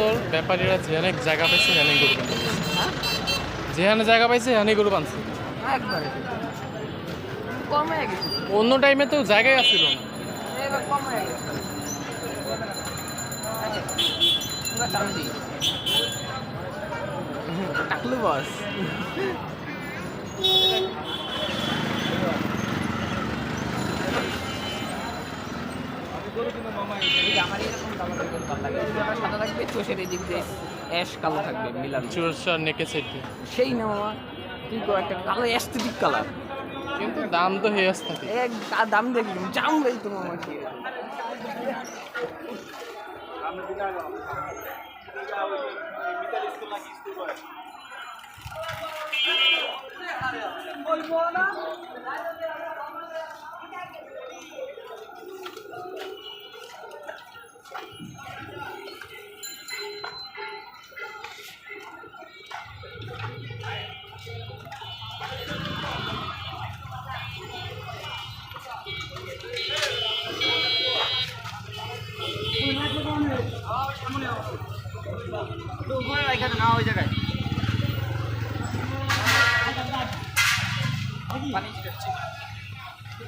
তোর ব্যাপারীরা যেখানে জায়গা পাইছে সেখানে গরু বানছে, যেখানে জায়গা পাইছে সেখানে গরু বানছে। একবারে কম হয়ে গেছে, অন্য টাইমে তো জায়গায় আসছিল না। এবার কম হয়ে গেছে। পুরো চান্দি টাকলু বস। আমার এরকম কালার ভালো লাগে, সাদা থাকবে, চোষের এদিক দিয়ে অ্যাশ কালো থাকবে মিলানো, চুরসা নেকে সাইড দিয়ে। সেই না মামা, তুই তো একটা কালো অ্যাস্থেটিক কালার। কিন্তু দাম তো হেয়াস থাকে। এক দাম দেখলি জাম দেই তো মামা কি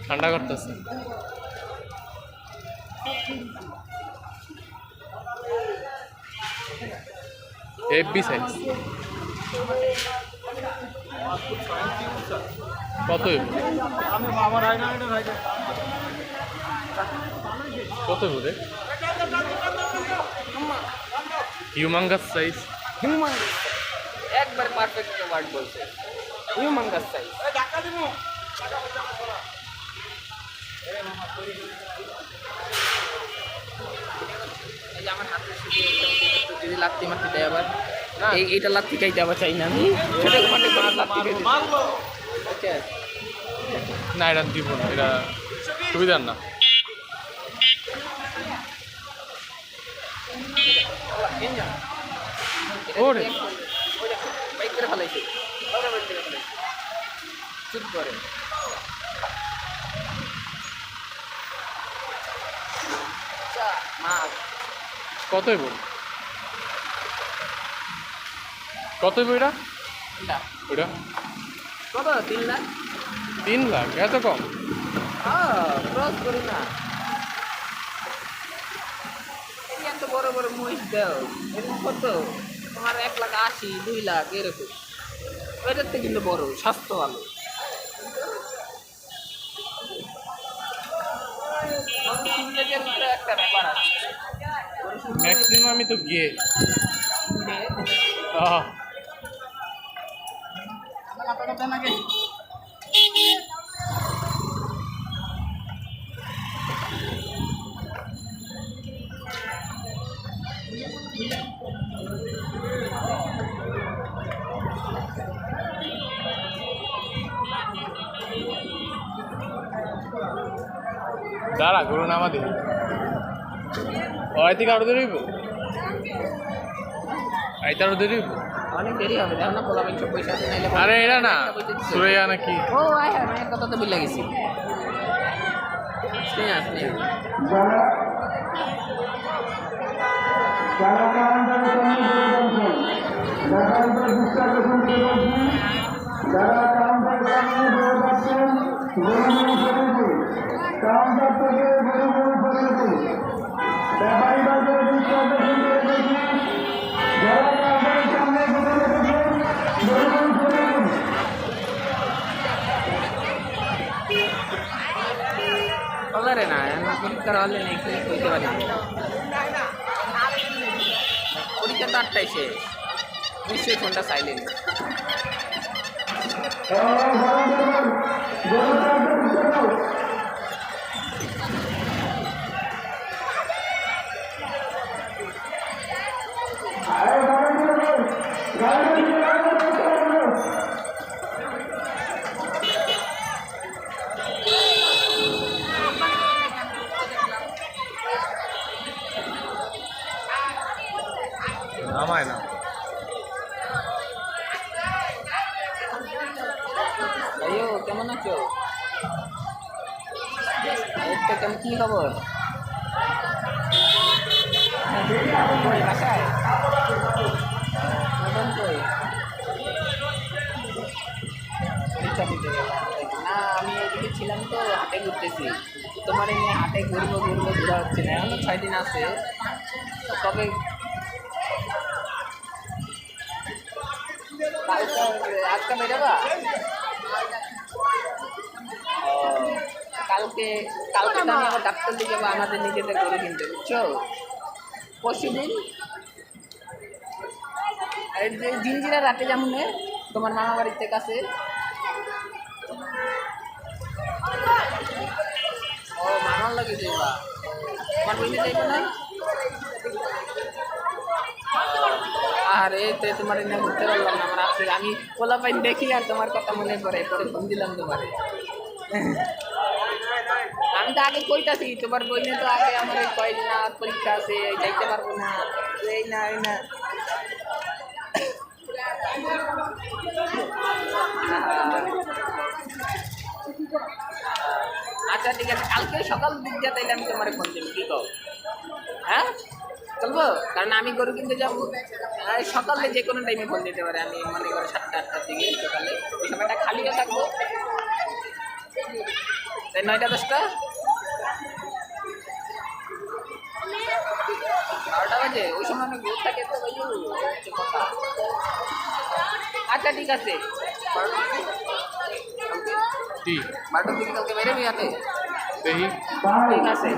ঠান্ডা করতেছে। Heavy size. কত কত রে? Humongous size. হিউম্যান, একবার পারফেক্ট ওয়ার্ড বলছে, হিউম্যাঙ্গাস সাইজ। এই যে আমার হাতে যদি লাত্তি মারতে দেয় আবার, এইটা লাত্তি খাইতে আবার চাই না আমি, ছোট মাঠে লাত্তি খাইতে। আচ্ছা না এটা দিব না, এটা সুবিধার না। ওরে বাইক করে ফেলাইছে, চুপ করে। মাছ কত হইব? কত হইব এটা? ওইটা কত? 3 লাখ। 3 লাখ? এত কম? ক্রস করি না, এত বড় বড় মহিষ দাও, এরকম কত তোমার 1,80,000, 2 লাখ এরকম। ওইটার থেকে কিন্তু বড়, স্বাস্থ্য ভালো। একটা ব্যাপার আছে, ম্যাক্সিমামই তো গিয়ে দাঁড়া গরু নামা দিবি। ওই থেকে আরো দেরি হইব, আইতে আরো দেরি হইব। অনেক দেরি হবে, দেখো না পোলা সব পয়সা আছে নাইলে। আরে এরা না সুরাইয়া নাকি? ও আয় হ্যাঁ, আমি কথা তো ভুলে গেছি। স্নেহা স্নেহা রে না, পরীক্ষার হলে নেক্সট উইক হইতে পারি। পরীক্ষা তো 8টায় শেষ, নিশ্চয়ই ফোনটা সাইলেন্ট। নামায় না। ভাইও কেমন আছো? কেমন কি খবর? বাসায় আছে, তবে আজকে বেরোবা? কালকে কালকে তো আমি আবার ডাক্তার দিকে যাবো আমাদের নিজেদের গরু কিনতে, বুঝছো? পরশু দিন জিনজিরা রাতে যেমন তোমার মামা বাড়িতে কাছে। ও মামার লাগে যাইবা, তোমার বইনে যাইবো না? আর এই তো তোমার এনে ঘুরতে পারলাম না, আমার আছে আমি পোলা পাইন দেখি আর তোমার কথা মনে পড়ে, পরে ফোন দিলাম তোমারে। আমি তো আগে কইতাছি তোমার বইনে তো আগে আমার কয়েকদিন আর পরীক্ষা আছে, যাইতে পারবো না, এই না এই না। আচ্ছা ঠিক আছে, কালকে সকাল দিক দিয়ে তাইলে আমি তোমার ফোন দেবো, কি কও? হ্যাঁ চলবো, কারণ আমি গরু কিনতে যাবো সকালে, যে কোনো টাইমে ফোন দিতে পারে। আমি মনে করি 7টা-8টার দিকে সকালে, ওই সময়টা খালিও থাকবো, তাই 9টা-10টা 12টা বাজে, ওই সময় অনেক ভোর থাকে তো ভাই, কথা। আচ্ছা ঠিক আছে, 12টার দিকে কালকে বেরোবি হাতে, ঠিক আছে।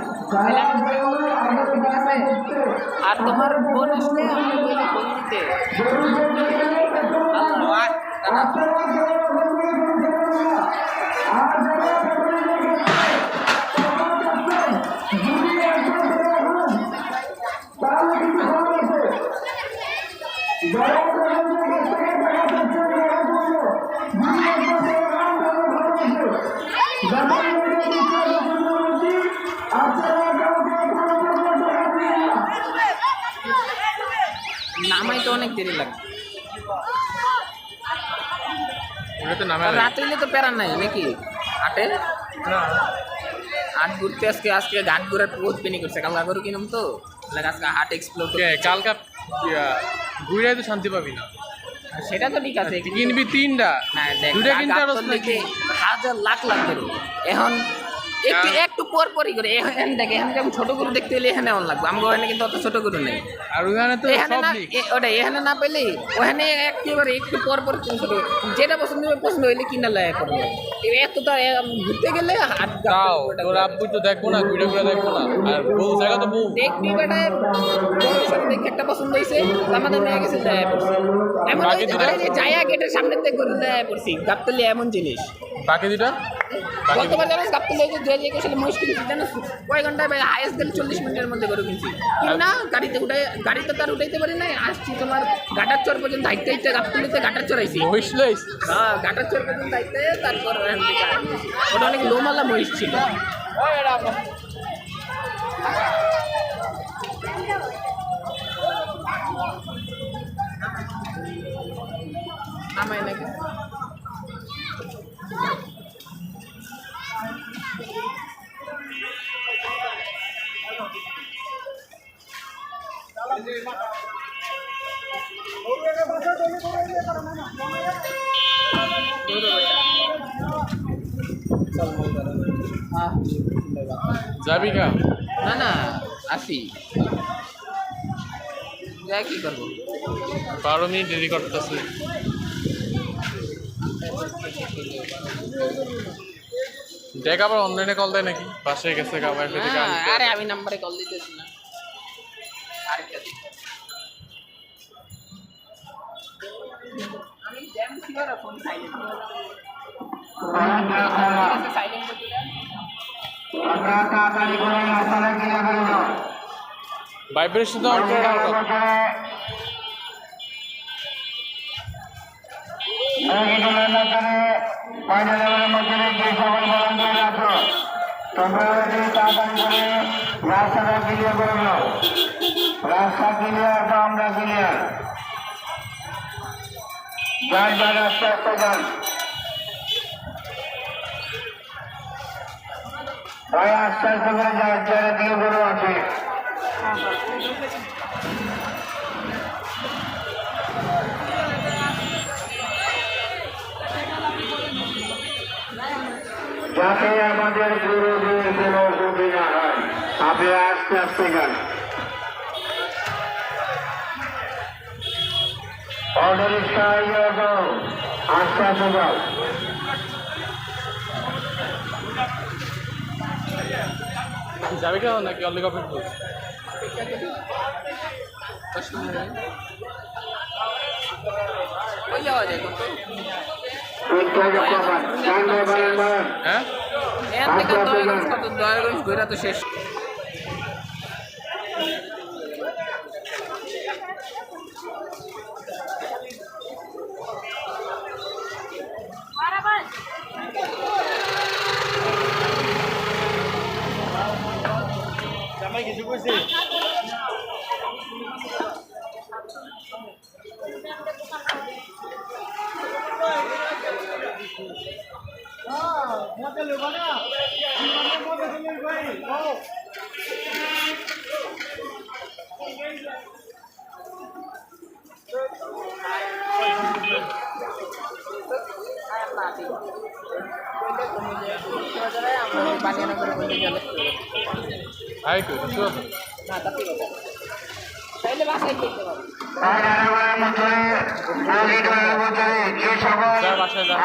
আর তোমার ফোন আসলে আমি বলি ফোন দিতে। নামাই তো অনেক দেরি লাগে, রাত হইলে তো প্যারা নাই নাকি? হাটে হাট ঘুরতে আজকে ঘাট ঘুরার বহুত পেনি করছে, কালকা গরু কিনুম তো আজকে হাট এক্সপ্লোর। কালকা ঘুরে তো শান্তি পাবি না, সেটা তো ঠিক আছে, কিনবি 3টা, হাজার লাখ লাখ গরু এখন একটু পর পরই করে এখানে দেখে, এখানে যেমন ছোট গরু দেখতে হলে এখানে অন লাগবে, আমাকে ওখানে কিন্তু অত ছোট গরু নেই। আর ওখানে তো ওটাই এখানে না পেলে ওখানে একেবারে একটু পর পর ছোট, যেটা পছন্দ হইলে কিনা লাগে করবে। এত তো ঘুরতে গেলে আব্বু তো দেখবো না, ঘুরে ঘুরে দেখবো না, আর বহু জায়গা তো বহু দেখবি বেটা, দেখে একটা পছন্দ হয়েছে, আমাদের নিয়ে গেছে দেয় পড়ছে, এমন জায়গা গেটের সামনে থেকে গরু দেয় পড়ছি, গাবতলি এমন জিনিস। বাকি দুটা গতবার জানো গাবতলি মহিষ কিনছি জানো, কয় ঘন্টায় হাইস্ট গেলে 40 মিনিটের মধ্যে গরু কিনছি, না গাড়িতে উঠে, গাড়িতে তার উঠাইতে পারি না, আসছি তোমার ঘাটার চর পর্যন্ত হাইটে হাইটে গাবতলিতে ঘাটার চর আইছি, হ্যাঁ ঘাটার চর পর্যন্ত হাইটে, তারপর ওটা অনেক লোমালা মহিষ ছিল। নামাই নাকি যাবি কা? না না আসি, যাই কি করবো, 12 মিনিট দেরি করতেছে। দেখ আবার অনলাইনে কল দেয় নাকি, পাশে গেছে কাবার। আরে আমি নাম্বারে কল দিতেছি না, আরেকটা আমি জ্যাম ছিল না, ফোন সাইলেন্ট সাইলেন্ট করে দিলাম। ভাইব্রেশন তো অন করে রাখো। রাস্তাটা ক্লিয়ার করে নাও, রাস্তা ক্লিয়ার, আমরা ক্লিয়ার, যার যার রাস্তা একটা যান ভাই, আস্তে আস্তে করে যার যার দিকে গরু আছে। যাতে আমাদের গরুদের কোনো অসুবিধা হয়, আপনি আস্তে আস্তে যান। অটোরিক্সা আস্থা প্রভাব যাবে কেন নাকি অলরেডি অপেক্ষা করছে? ওই যাওয়া যায় কত হ্যাঁ এখান থেকে দয়াগঞ্জ কত দয়াগঞ্জ ঘুরা তো শেষ জামাই কিছু কইছে? বানিয়ানা করে বলতে গেলে হাই কই তো না তাতে কথা তাইলে বাসায় করতে পারো যা বাসায় যা।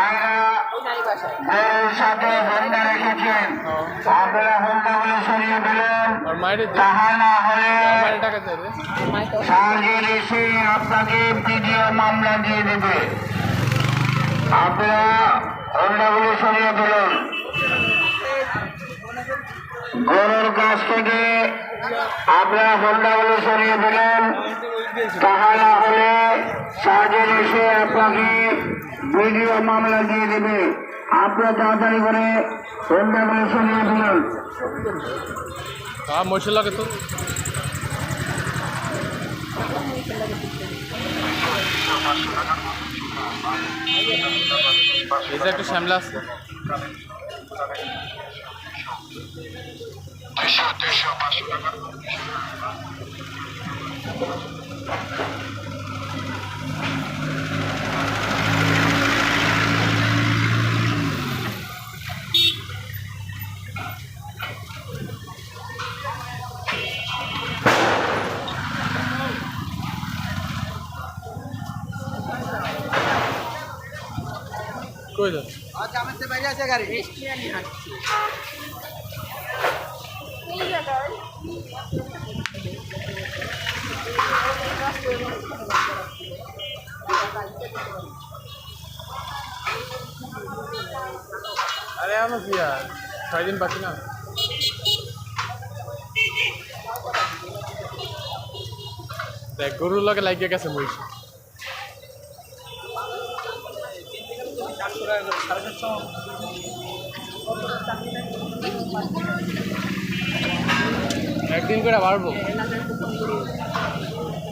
ওই নাই বাসায় সাথে হন্ডা রেখেছেন আপনারা হন্ডাগুলো সরিয়ে দিলেন আর মায়ের তাহা না হলে মায়ের টাকা দেবে। মাই তো সার্জেন এসে আপনাকে ভিডিও মামলা দিয়ে দেবে আপনারা হন্ডাগুলো সরিয়ে দিলেন গরুর কাছ থেকে আপনারা হন্ডাগুলো সরিয়ে দিলেন তাহা না হলে সার্জেন এসে আপনাকে ভিডিও মামলা দিয়ে দেবে আপনারা তাড়াতাড়ি করে হন্ডাগুলো সরিয়ে দিলেন মশলা লাগে তো এই যে একটা শ্যামলা আছে কই যাচ্ছে রেস্টুরেন্ট হাঁটছি আরে আমার বিয়া 6 দিন বাকি না দেখ গরুর লগে লাগিয়ে গেছে মহিষ একদিন করে বাড়বো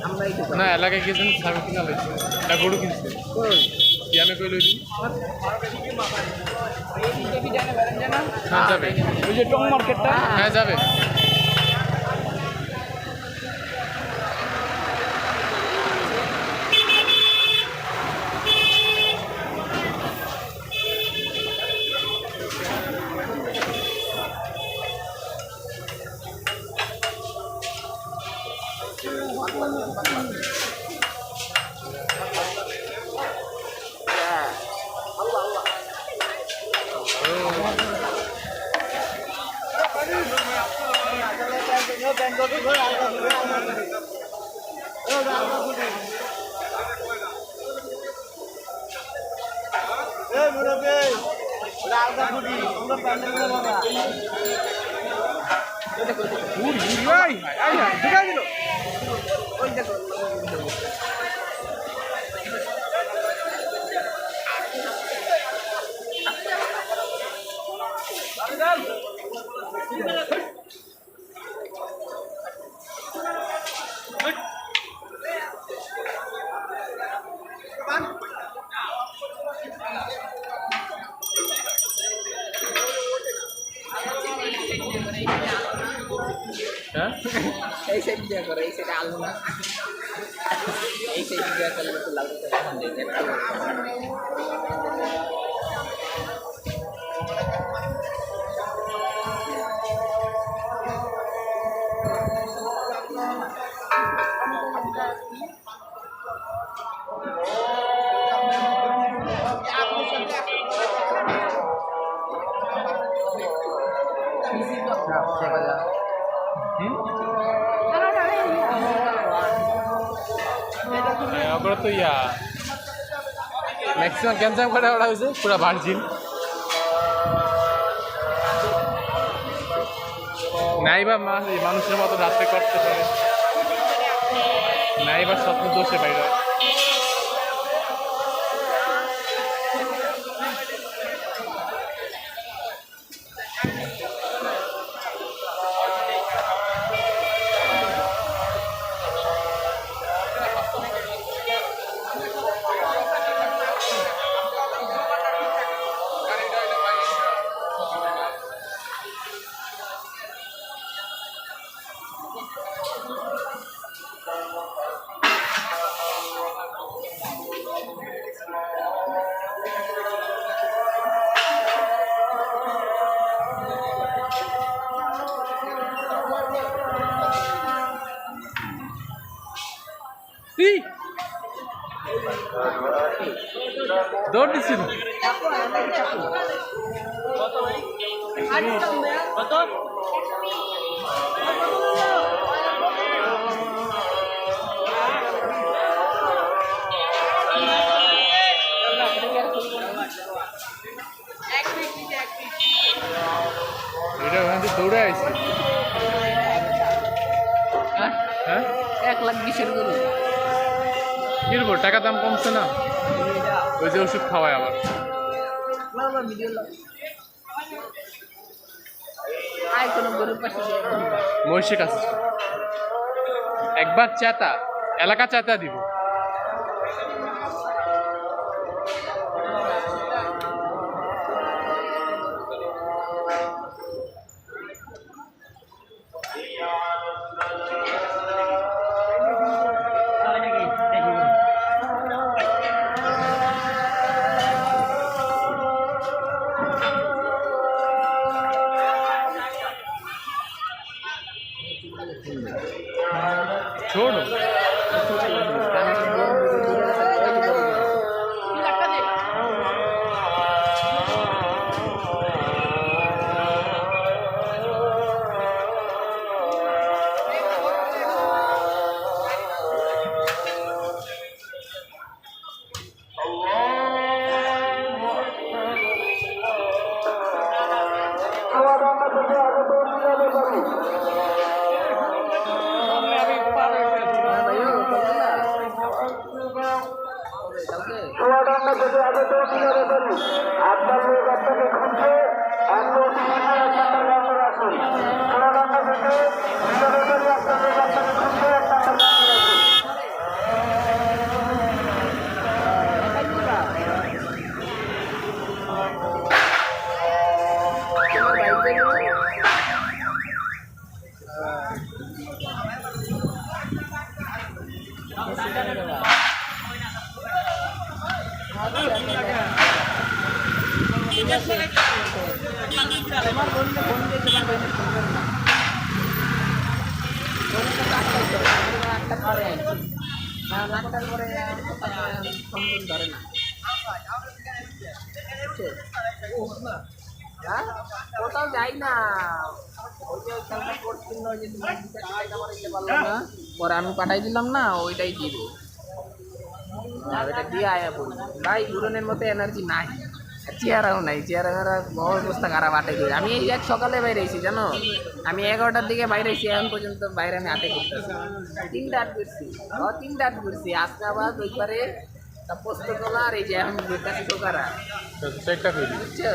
আমরাই তো না এলাকায় গিয়েছেন সার্ভে কিনা লাগছে এটা গরু কিনছে কি আমি কই লইছি হ্যাঁ যাবে ওই যে টং মার্কেটটা হ্যাঁ যাবে হ্যাঁ এই সাইড দিয়া করো এই সাইডে আলু না এই সাইড দিয়া করলে তো লাগবে ওগুলো তো ইয়া ম্যাক্সিমাম ক্যান্সার করে ওরা হয়েছে পুরা ভার্জিন নাই বা মানুষের মতো রাত্রে করতে পারে নাই বা স্বপ্ন দোষে বাইরে দৌড় দিচ্ছিল এটা ওখান থেকে দৌড়ে আসছে হ্যাঁ 1,20,000 গরু কি করবো টাকা দাম কমছে না ওই যে ওষুধ খাওয়ায় আবার মহিষের কাছে একবার চেতা এলাকা চেতা দিব छोड़ो চুয়াডাঙ্গা থেকে আগে তো কিনারে করি আপনার লোক আপনাকে খুঁজছে এখন আপনার গ্রামে আসুন চুয়াডাঙ্গা থেকে কিনারে করি আপনার লোক আপনাকে খুঁজছে আপনার গ্রামে আসুন কোথাও যাই না পরে আমি পাঠাই দিলাম না ওইটাই দিব ওইটা দিয়ে আয়া পড়ি ভাই উড়নের মতো এনার্জি নাই চেয়ারাও নাই চেয়ারা বড় অবস্থা খারাপ আটে দিই আমি এই এক সকালে বাইরেছি জানো আমি 11টার দিকে বাইরেছি এখন পর্যন্ত বাইরে আমি আটে করতেছি 3টা আট করছি 3টা আট করছি আজকে আবার ওইবারে পোস্ত তোলা আর এই যে এখন কাছে টোকারা চেকটা করে দিই বুঝছো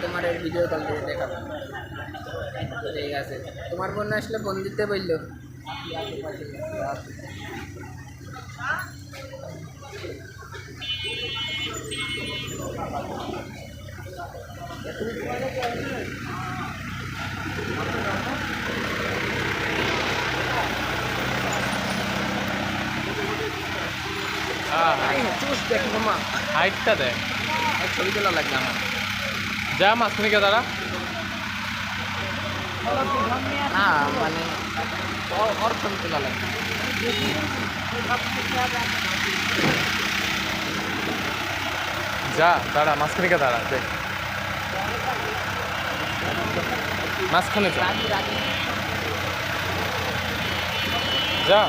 তোমার ভিডিও কল দিয়ে দেখাবো ঠিক আছে তোমার ফোন আসলে ফোন দিতে বললো দেখো মা হাইটটা দেখ ছবি তোলা লাগবে আমার যা মাঝখানে দাঁড়া না মানে ওর ছবি তোলা লাগবে যা দাঁড়া মাঝখানে দাঁড়া দেখ মাঝখানে যা যা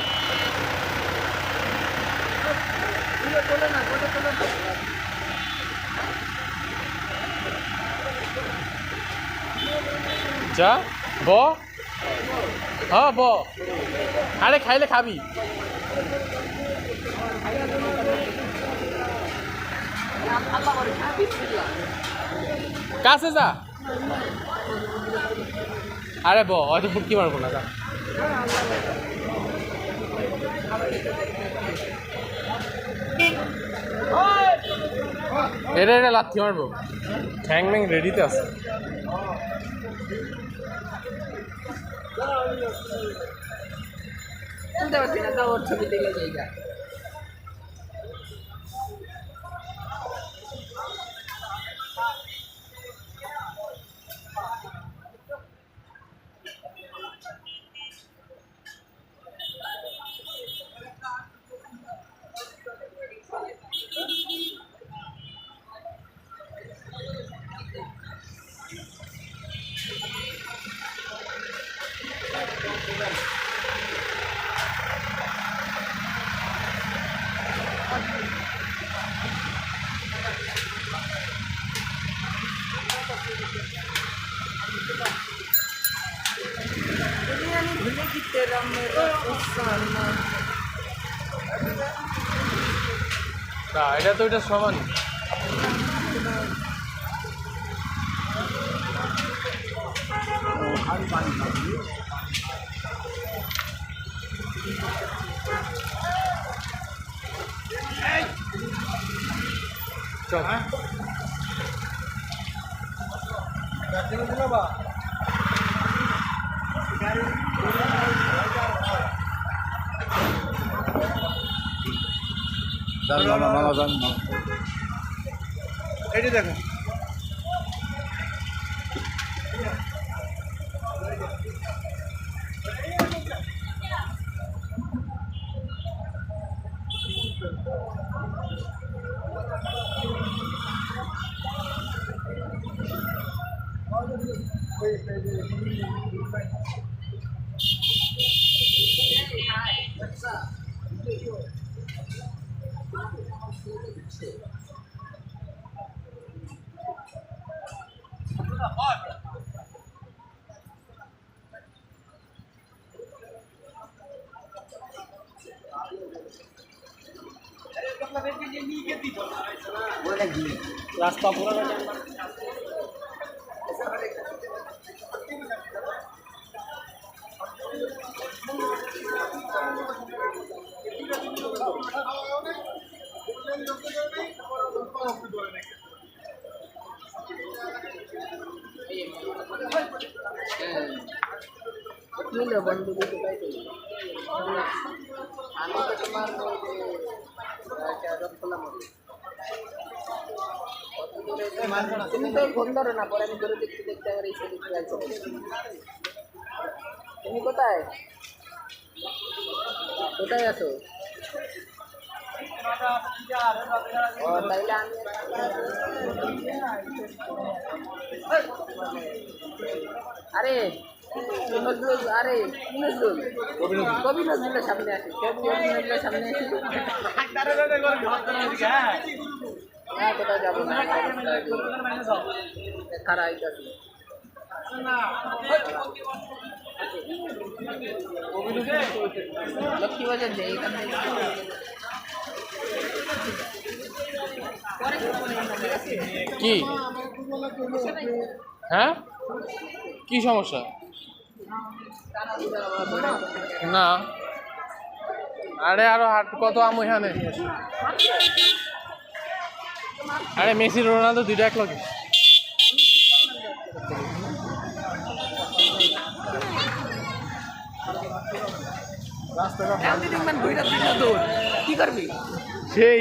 যা ব হ্যাঁ ব আরে খাইলে খাবি কাছে যা আরে ব হয়তো ফুটকি মারবো না যা এটা এটা লাথি মারবো ঠ্যাং ম্যাং রেডিতে আছে বুঝতে পারছি না, তাও ওর ছবি দেখে জায়গা भूले की तेरा मेरा अफसाना না এটা তো এটা সমানই চল এটি দেখো রাস্তা পুরো কিলো বন্ধু দিতে পাইতো আমি তো তোমার তুমি তো ফোন ধরো না, পরে আমি ধরে দেখতে দেখতে আবার এসে দেখতে যাচ্ছি। তুমি কোথায় কোথায় আছো? ও তাইলে আমি আরে নজরুল, আরে নজরুল কবি নজরুলের সামনে আসি, কবি নজরুলের সামনে আসি। হ্যাঁ কোথাও যাবো না, খারাপ আইতাছি। লক্ষ্মীবাজার যাই, এখান থেকে কি হ্যাঁ কি সমস্যা? না আরে আরো হাট কত আম ওইখানে। আরে মেসি রোনালদো দুইটা এক লগে। কি করবি সেই